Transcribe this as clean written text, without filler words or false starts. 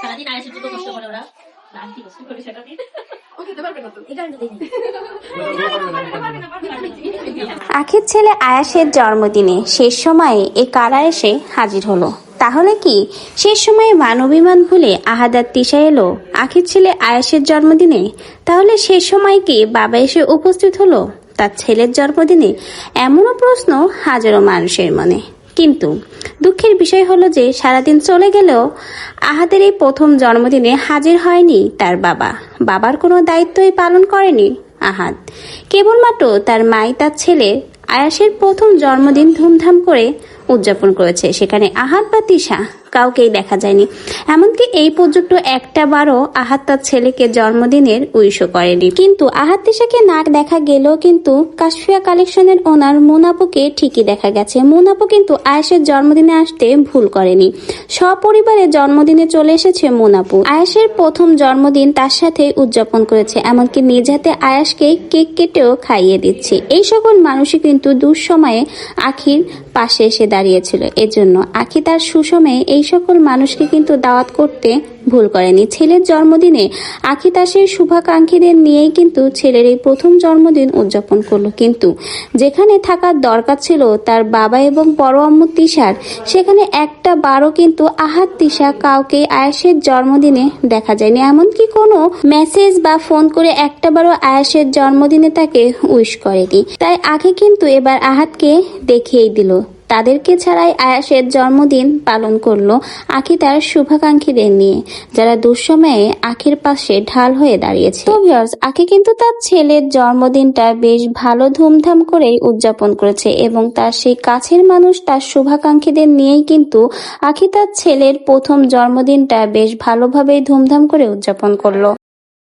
সারাদিন আয়াসের জন্য কষ্ট করে ওরা রাত্রি কষ্ট করে সেটা দিয়ে আখির ছেলে আয়াসের জন্মদিনে শেষ সময়ে এ কারা এসে হাজির হলো। তাহলে কি শেষ সময়ে মানবিমান ভুলে আহাদার তিশা এলো আখির ছেলে আয়াসের জন্মদিনে? তাহলে শেষ সময় কি বাবা এসে উপস্থিত হলো তার ছেলের জন্মদিনে? এমনও প্রশ্ন হাজারো মানুষের মনে। কিন্তু দুঃখের বিষয় হলো যে সারাদিন চলে গেলেও আহাদের এই প্রথম জন্মদিনে হাজির হয়নি তার বাবা। বাবার কোনো দায়িত্বই পালন করেনি আহাদ। কেবলমাত্র তার মাই তার ছেলে আয়াসের প্রথম জন্মদিন ধুমধাম করে উদযাপন করেছে। সেখানে আহাদ বা তিশা কাউকেই দেখা যায়নি। এমনকি এই পর্যন্ত একটা বারও আহাদ তার ছেলেকে জন্মদিনের উইশও করেনি। কিন্তু আহাদ তিশাকে না দেখা গেলেও কিন্তু কাশফিয়া কালেকশনের ওনার মুনাপুকে ঠিকই দেখা গেছে। মুনাপু কিন্তু আয়াসের জন্মদিনে আসতে ভুল করেনি। সপরিবারে জন্মদিনে চলে এসেছে মুনাপু। আয়াসের প্রথম জন্মদিন তার সাথে উদযাপন করেছে। এমনকি নিজ হাতে আয়াসকে কেক কেটেও খাইয়ে দিচ্ছে। এই সকল মানুষই কিন্তু দুঃসময়ে আখির পাশে এসে দাঁড়িয়েছিল। এজন্য আখি তার সুসময়ে এই সকল মানুষকে কিন্তু দাওয়াত করতে ভুল করেনি। ছেলের জন্মদিনে আখি তার সেই শুভাকাঙ্ক্ষীদের নিয়েই কিন্তু ছেলের এই প্রথম জন্মদিন উদযাপন করলো। কিন্তু যেখানে থাকার দরকার ছিল তার বাবা এবং বড় আম্মু তিশার, সেখানে একটা বারও কিন্তু আহাদ তিশা কাউকে আয়াসের জন্মদিনে দেখা যায়নি। এমনকি কোনো মেসেজ বা ফোন করে একটা বারও আয়াসের জন্মদিনে তাকে উইশ করেনি। তাই আখি কিন্তু এবার আহাদকে দেখিয়েই দিল তাদেরকে ছাড়াই আয়াসের জন্মদিন পালন করলো আখি তার শুভাকাঙ্ক্ষীদের নিয়ে, যারা দুঃসময়ে আখির পাশে ঢাল হয়ে দাঁড়িয়েছে। তো ভিউয়ার্স, আখি কিন্তু তার ছেলের জন্মদিনটা বেশ ভালো ধুমধাম করেই উদযাপন করেছে এবং তার সেই কাছের মানুষ তার শুভাকাঙ্ক্ষীদের নিয়েই কিন্তু আখি তার ছেলের প্রথম জন্মদিনটা বেশ ভালোভাবেই ধুমধাম করে উদযাপন করলো।